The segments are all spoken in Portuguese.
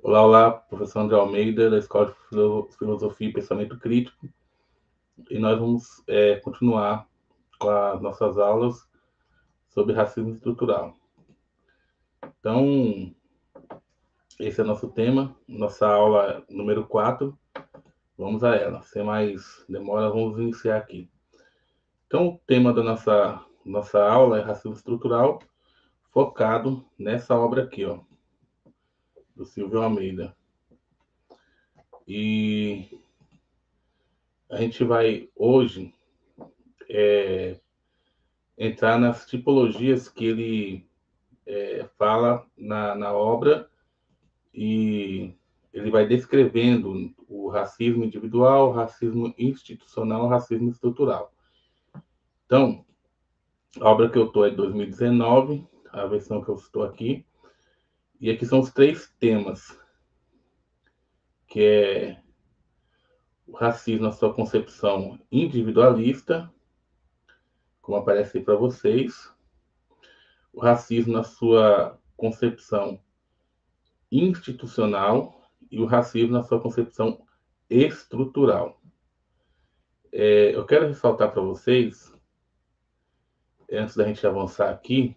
Olá, olá, professor André Almeida, da Escola de Filosofia e Pensamento Crítico, e nós vamos continuar com as nossas aulas sobre racismo estrutural. Então, esse é o nosso tema, nossa aula número 4. Vamos a ela. Sem mais demora, vamos iniciar aqui. Então, o tema da nossa aula é racismo estrutural, focado nessa obra aqui, ó, do Silvio Almeida. E a gente vai hoje entrar nas tipologias que ele fala na obra, e ele vai descrevendo o racismo individual, o racismo institucional, o racismo estrutural. Então, a obra que eu estou é de 2019, a versão que eu estou aqui, e aqui são os três temas, que é o racismo na sua concepção individualista, como aparece aí para vocês, o racismo na sua concepção institucional e o racismo na sua concepção estrutural. Eu quero ressaltar para vocês, antes da gente avançar aqui,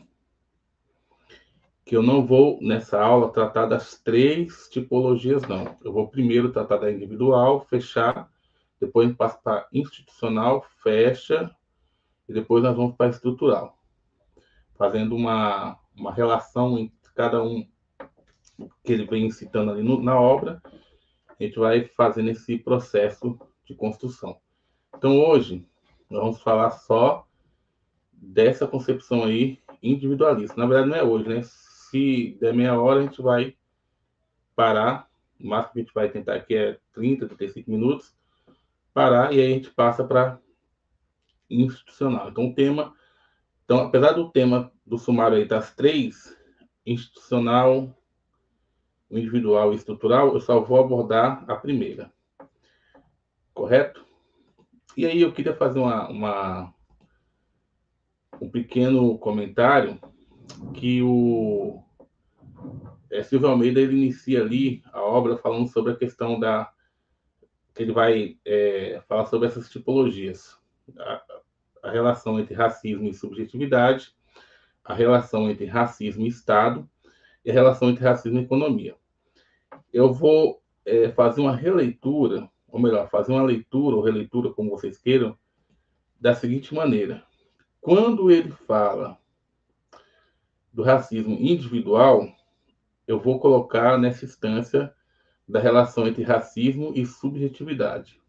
que eu não vou, nessa aula, tratar das três tipologias, não. Eu vou primeiro tratar da individual, fechar, depois passo para institucional, fecha, e depois nós vamos para a estrutural, fazendo uma relação entre cada um que ele vem citando ali na obra. A gente vai fazendo esse processo de construção. Então, hoje, nós vamos falar só dessa concepção aí individualista. Na verdade, não é hoje, né? Se der meia hora, a gente vai parar. O máximo que a gente vai tentar aqui é 30, 35 minutos. Parar e aí a gente passa para institucional. Então, o tema. Então, apesar do tema do sumário aí das três, institucional, individual e estrutural, eu só vou abordar a primeira. Correto? E aí eu queria fazer um pequeno comentário que o Silvio Almeida ele inicia ali a obra falando sobre a questão da que ele vai falar sobre essas tipologias, a, a relação entre racismo e subjetividade, a relação entre racismo e Estado e a relação entre racismo e economia. Eu vou fazer uma releitura, ou melhor, fazer uma leitura ou releitura, como vocês queiram, da seguinte maneira: quando ele fala do racismo individual, eu vou colocar nessa instância da relação entre racismo e subjetividade.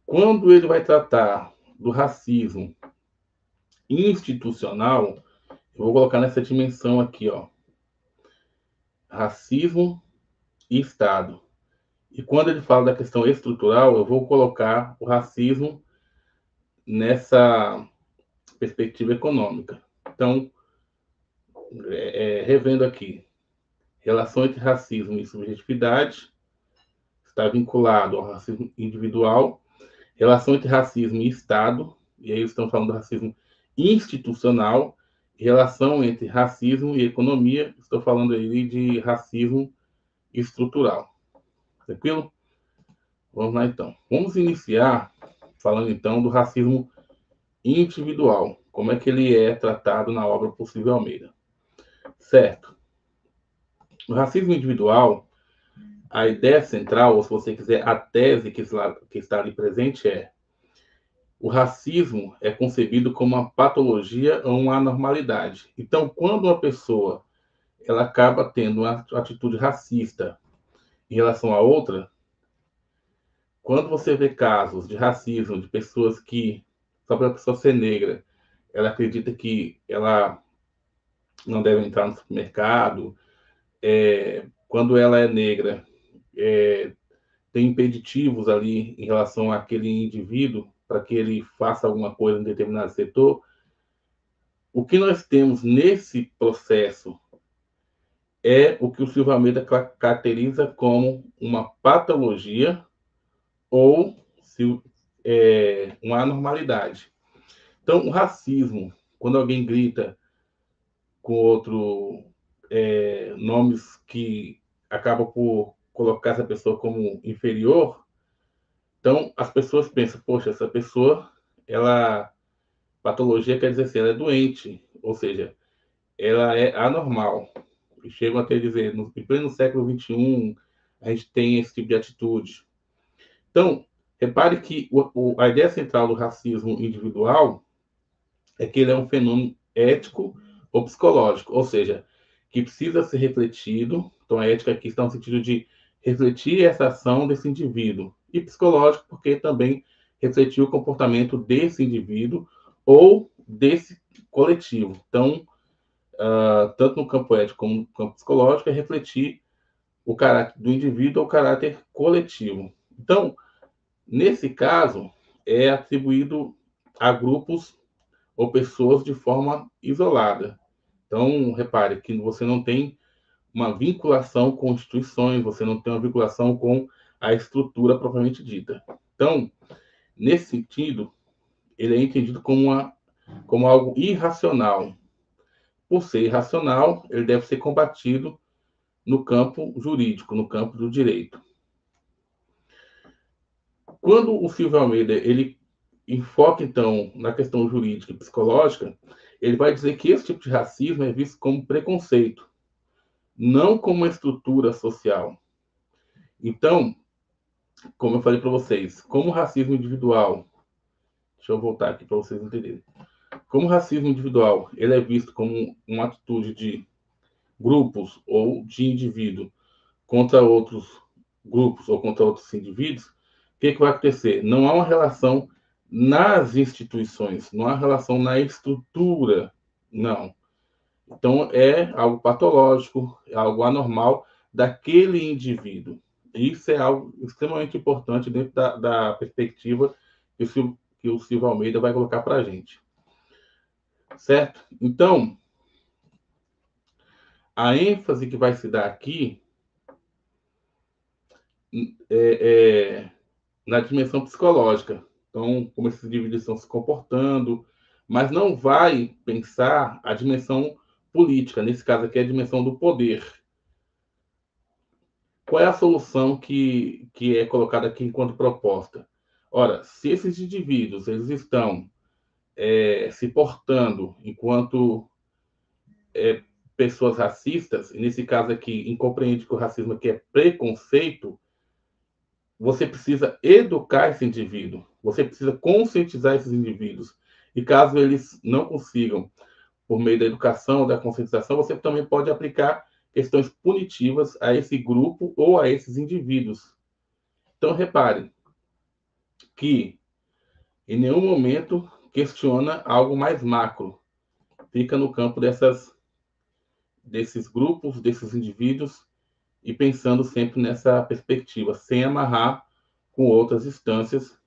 Quando ele vai tratar do racismo institucional, eu vou colocar nessa dimensão aqui, ó, racismo e Estado. E quando ele fala da questão estrutural, eu vou colocar o racismo nessa perspectiva econômica. Então, revendo aqui, relação entre racismo e subjetividade está vinculado ao racismo individual, relação entre racismo e Estado, e aí estamos falando do racismo institucional, relação entre racismo e economia, estou falando aí de racismo estrutural. Tranquilo? Vamos lá então. Vamos iniciar falando então do racismo individual, como é que ele é tratado na obra por Silvio Almeida. Certo. O racismo individual, a ideia central, ou se você quiser, a tese que está ali presente é: o racismo é concebido como uma patologia ou uma anormalidade. Então, quando uma pessoa ela acaba tendo uma atitude racista em relação a outra, quando você vê casos de racismo de pessoas que, só para a pessoa ser negra, ela acredita que ela não deve entrar no supermercado, quando ela é negra, é, tem impeditivos ali em relação àquele indivíduo para que ele faça alguma coisa em determinado setor. O que nós temos nesse processo é o que o Silva Almeida caracteriza como uma patologia ou uma anormalidade. Então, o racismo, quando alguém grita com outro nomes que acaba por colocar essa pessoa como inferior, então as pessoas pensam, poxa, essa pessoa, ela, patologia quer dizer assim, ela é doente, ou seja, ela é anormal. E chegam até a dizer, no em pleno século XXI, a gente tem esse tipo de atitude. Então, repare que a ideia central do racismo individual é que ele é um fenômeno ético ou psicológico, ou seja, que precisa ser refletido. Então, a ética aqui está no sentido de refletir essa ação desse indivíduo, e psicológico, porque também refletir o comportamento desse indivíduo ou desse coletivo. Então, tanto no campo ético como no campo psicológico, é refletir o caráter do indivíduo ou o caráter coletivo. Então, nesse caso, é atribuído a grupos ou pessoas de forma isolada. Então, repare que você não tem uma vinculação com instituições, você não tem uma vinculação com a estrutura propriamente dita. Então, nesse sentido, ele é entendido como algo irracional. Por ser irracional, ele deve ser combatido no campo jurídico, no campo do direito. Quando o Silvio Almeida ele enfoca, então, na questão jurídica e psicológica, ele vai dizer que esse tipo de racismo é visto como preconceito, não como uma estrutura social. Então, como eu falei para vocês, como o racismo individual, deixa eu voltar aqui para vocês entenderem, como o racismo individual ele é visto como uma atitude de grupos ou de indivíduo contra outros grupos ou contra outros indivíduos, o que vai acontecer? Não há uma relação nas instituições, não há relação na estrutura, não. Então, é algo patológico, é algo anormal daquele indivíduo. Isso é algo extremamente importante dentro da perspectiva que o Silvio Almeida vai colocar para a gente. Certo? Então, a ênfase que vai se dar aqui é na dimensão psicológica. Então, como esses indivíduos estão se comportando, mas não vai pensar a dimensão política, nesse caso aqui, a dimensão do poder. Qual é a solução que é colocada aqui enquanto proposta? Ora, se esses indivíduos eles estão se portando enquanto pessoas racistas, e nesse caso aqui, incompreende que o racismo aqui é preconceito, você precisa educar esse indivíduo, você precisa conscientizar esses indivíduos. E caso eles não consigam, por meio da educação, da conscientização, você também pode aplicar questões punitivas a esse grupo ou a esses indivíduos. Então, repare que em nenhum momento questiona algo mais macro. Fica no campo desses grupos, desses indivíduos, e pensando sempre nessa perspectiva, sem amarrar com outras instâncias.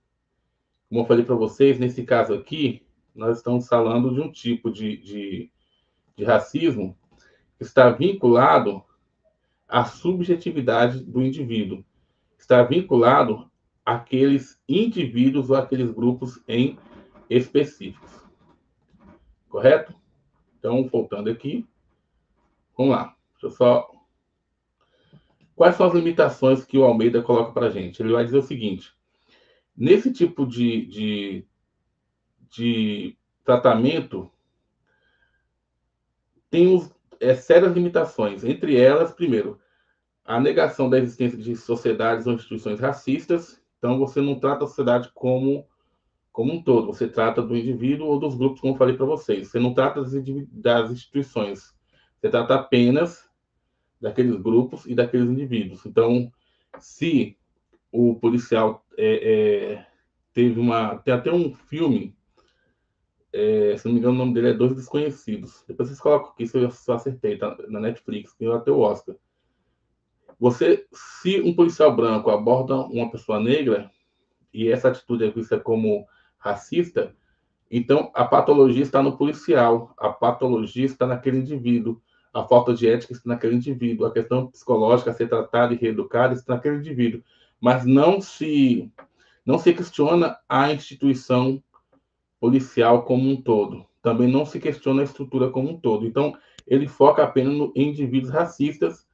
Como eu falei para vocês, nesse caso aqui, nós estamos falando de um tipo de racismo que está vinculado à subjetividade do indivíduo, está vinculado àqueles indivíduos ou àqueles grupos em específicos. Correto? Então, voltando aqui, vamos lá. Deixa eu só. Quais são as limitações que o Almeida coloca para a gente? Ele vai dizer o seguinte: nesse tipo de tratamento, tem sérias limitações. Entre elas, primeiro, a negação da existência de sociedades ou instituições racistas. Então, você não trata a sociedade como um todo, você trata do indivíduo ou dos grupos, como eu falei para vocês. Você não trata das instituições, você trata apenas daqueles grupos e daqueles indivíduos. Então, se o policial teve uma. Tem até um filme, se não me engano, o nome dele é Dois Desconhecidos. Depois vocês colocam aqui se eu só acertei, tá? Na Netflix, ganhou até o Oscar. Se um policial branco aborda uma pessoa negra, e essa atitude é vista como racista, então a patologia está no policial, a patologia está naquele indivíduo, a falta de ética está naquele indivíduo, a questão psicológica a ser tratada e reeducada está naquele indivíduo, mas não se questiona a instituição policial como um todo, também não se questiona a estrutura como um todo. Então ele foca apenas em indivíduos racistas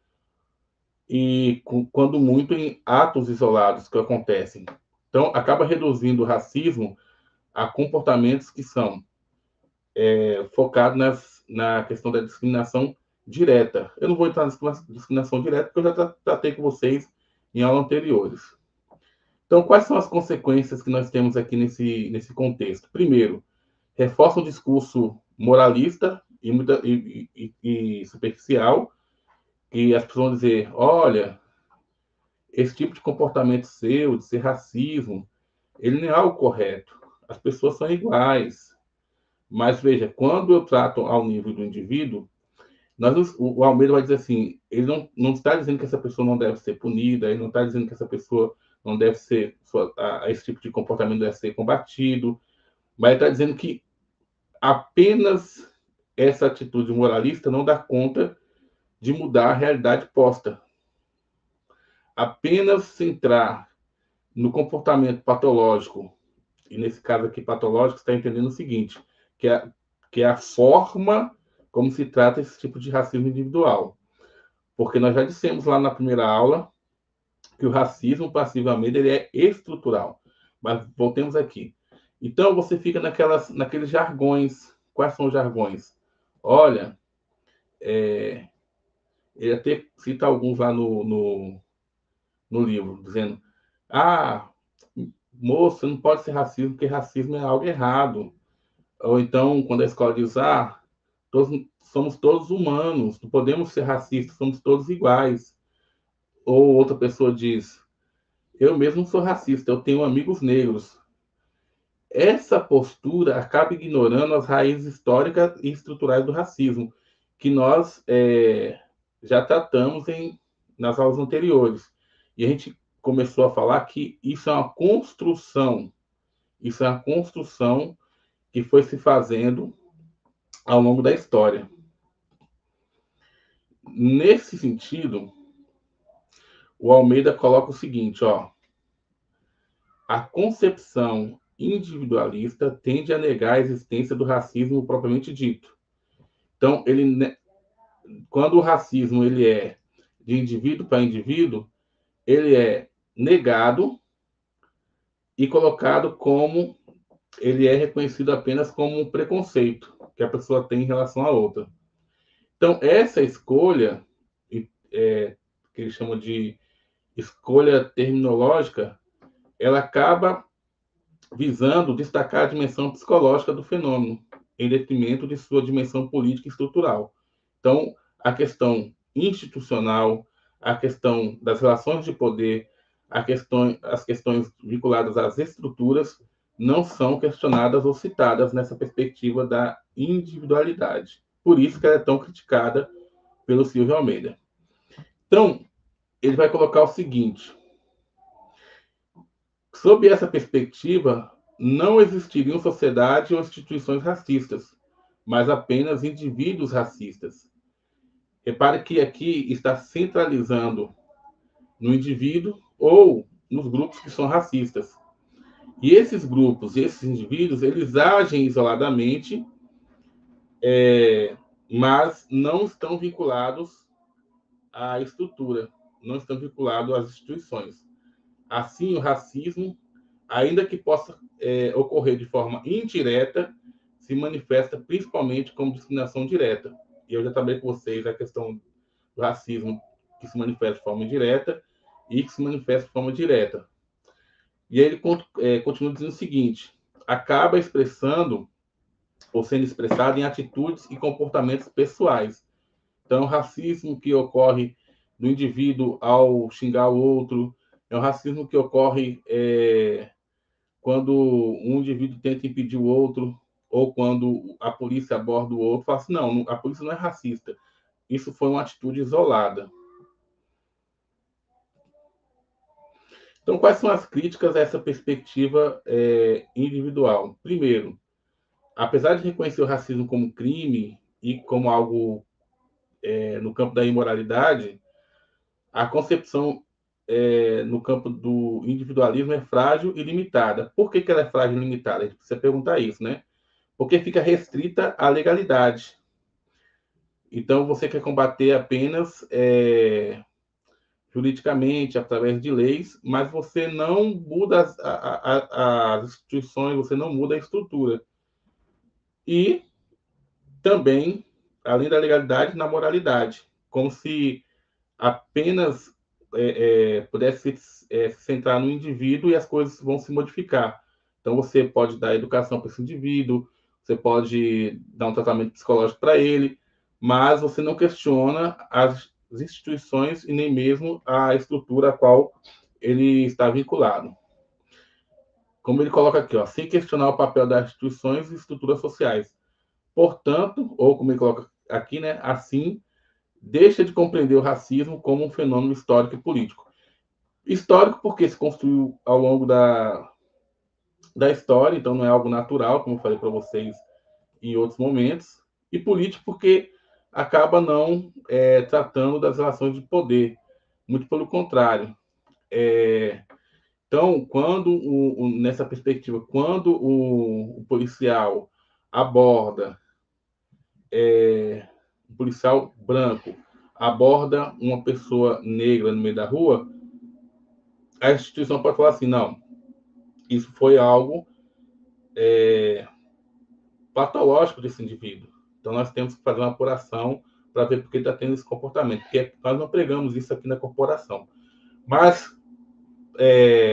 e quando muito em atos isolados que acontecem. Então, acaba reduzindo o racismo a comportamentos que são focados na questão da discriminação direta. Eu não vou entrar na discriminação direta, porque eu já tratei com vocês em aulas anteriores. Então, quais são as consequências que nós temos aqui nesse contexto? Primeiro, reforça um discurso moralista e superficial, que as pessoas vão dizer, olha, esse tipo de comportamento seu, de ser racismo, ele não é algo correto. As pessoas são iguais. Mas veja, quando eu trato ao nível do indivíduo, o Almeida vai dizer assim, ele não está dizendo que essa pessoa não deve ser punida, ele não está dizendo que essa pessoa não deve ser, esse tipo de comportamento deve ser combatido, mas ele está dizendo que apenas essa atitude moralista não dá conta de mudar a realidade posta. Apenas centrar no comportamento patológico, e nesse caso aqui patológico, você está entendendo o seguinte, que é, que é a forma como se trata esse tipo de racismo individual. Porque nós já dissemos lá na primeira aula que o racismo passivamente ele é estrutural. Mas voltemos aqui. Então você fica naqueles jargões. Quais são os jargões? Olha, ele até cita alguns lá no livro, dizendo: ah, moço, não pode ser racismo, porque racismo é algo errado. Ou então, quando a escola diz: somos todos humanos, não podemos ser racistas, somos todos iguais. Ou outra pessoa diz: eu mesmo sou racista, eu tenho amigos negros. Essa postura acaba ignorando as raízes históricas e estruturais do racismo, que nós já tratamos nas aulas anteriores. E a gente começou a falar que isso é uma construção que foi se fazendo ao longo da história. Nesse sentido, o Almeida coloca o seguinte, ó: a concepção individualista tende a negar a existência do racismo propriamente dito. Então, quando o racismo ele é de indivíduo para indivíduo, ele é negado e colocado como ele é reconhecido apenas como um preconceito que a pessoa tem em relação à outra. Então, essa escolha, que eles chamam de escolha terminológica, ela acaba visando destacar a dimensão psicológica do fenômeno, em detrimento de sua dimensão política e estrutural. Então, a questão institucional, a questão das relações de poder, as questões vinculadas às estruturas não são questionadas ou citadas nessa perspectiva da individualidade. Por isso que ela é tão criticada pelo Silvio Almeida. Então, ele vai colocar o seguinte: sob essa perspectiva, não existiriam sociedade ou instituições racistas, mas apenas indivíduos racistas. Repare que aqui está centralizando no indivíduo ou nos grupos que são racistas. E esses grupos, esses indivíduos, eles agem isoladamente, mas não estão vinculados à estrutura, não estão vinculados às instituições. Assim, o racismo, ainda que possa ocorrer de forma indireta, se manifesta principalmente como discriminação direta. E eu já trabalhei com vocês a questão do racismo que se manifesta de forma indireta e que se manifesta de forma direta. E aí ele continua dizendo o seguinte: acaba expressando ou sendo expressado em atitudes e comportamentos pessoais. Então, o racismo que ocorre do indivíduo ao xingar o outro, é um racismo que ocorre quando um indivíduo tenta impedir o outro, ou quando a polícia aborda o outro, fala assim: não, a polícia não é racista. Isso foi uma atitude isolada. Então, quais são as críticas a essa perspectiva individual? Primeiro, apesar de reconhecer o racismo como crime e como algo no campo da imoralidade, a concepção no campo do individualismo é frágil e limitada. Por que ela é frágil e limitada? A gente precisa perguntar isso, né? Porque fica restrita à legalidade. Então, você quer combater apenas juridicamente, através de leis, mas você não muda as instituições, você não muda a estrutura. E também, além da legalidade, na moralidade, como se apenas pudesse se centrar no indivíduo e as coisas vão se modificar. Então, você pode dar educação para esse indivíduo, você pode dar um tratamento psicológico para ele, mas você não questiona as instituições e nem mesmo a estrutura a qual ele está vinculado. Como ele coloca aqui, ó, sem questionar o papel das instituições e estruturas sociais. Portanto, ou como ele coloca aqui, né, assim, deixa de compreender o racismo como um fenômeno histórico e político. Histórico porque se construiu ao longo da história, então não é algo natural, como eu falei para vocês em outros momentos, e político porque acaba não tratando das relações de poder, muito pelo contrário. Então, quando nessa perspectiva, quando o policial aborda um policial branco aborda uma pessoa negra no meio da rua, a instituição pode falar assim, não, isso foi algo patológico desse indivíduo. Então, nós temos que fazer uma apuração para ver por que está tendo esse comportamento, porque nós não pregamos isso aqui na corporação. Mas,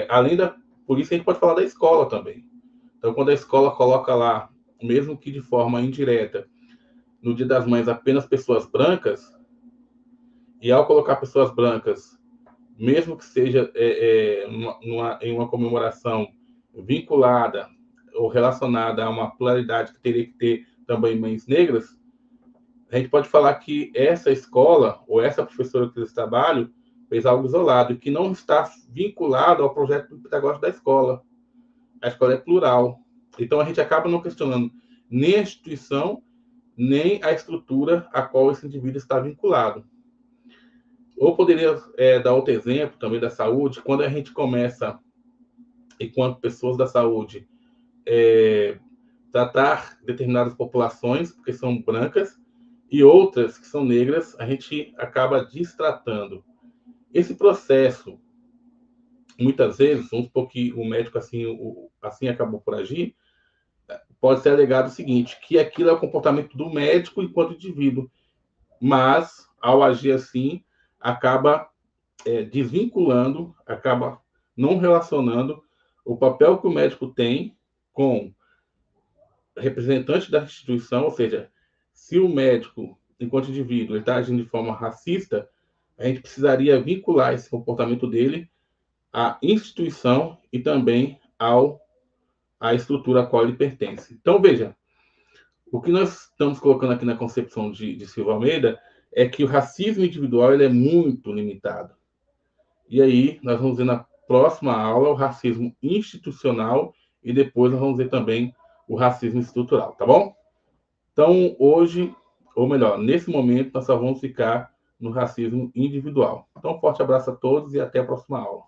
além da polícia, a gente pode falar da escola também. Então, quando a escola coloca lá, mesmo que de forma indireta, no Dia das Mães, apenas pessoas brancas, e ao colocar pessoas brancas, mesmo que seja em uma comemoração vinculada ou relacionada a uma pluralidade que teria que ter também mães negras, a gente pode falar que essa escola ou essa professora que fez esse trabalho fez algo isolado e que não está vinculado ao projeto pedagógico da escola. A escola é plural. Então a gente acaba não questionando nem a instituição, nem a estrutura a qual esse indivíduo está vinculado. Ou poderia dar outro exemplo também da saúde, quando a gente começa, enquanto pessoas da saúde, tratar determinadas populações, porque são brancas, e outras que são negras, a gente acaba destratando. Esse processo, muitas vezes, vamos supor que o médico assim acabou por agir, pode ser alegado o seguinte, que aquilo é o comportamento do médico enquanto indivíduo, mas, ao agir assim, acaba desvinculando, acaba não relacionando o papel que o médico tem com representante da instituição, ou seja, se o médico, enquanto indivíduo, está agindo de forma racista, a gente precisaria vincular esse comportamento dele à instituição e também à estrutura a qual ele pertence. Então, veja, o que nós estamos colocando aqui na concepção de Silva Almeida é que o racismo individual ele é muito limitado. E aí, nós vamos ver na próxima aula o racismo institucional e depois nós vamos ver também o racismo estrutural, tá bom? Então, hoje, ou melhor, nesse momento, nós só vamos ficar no racismo individual. Então, um forte abraço a todos e até a próxima aula.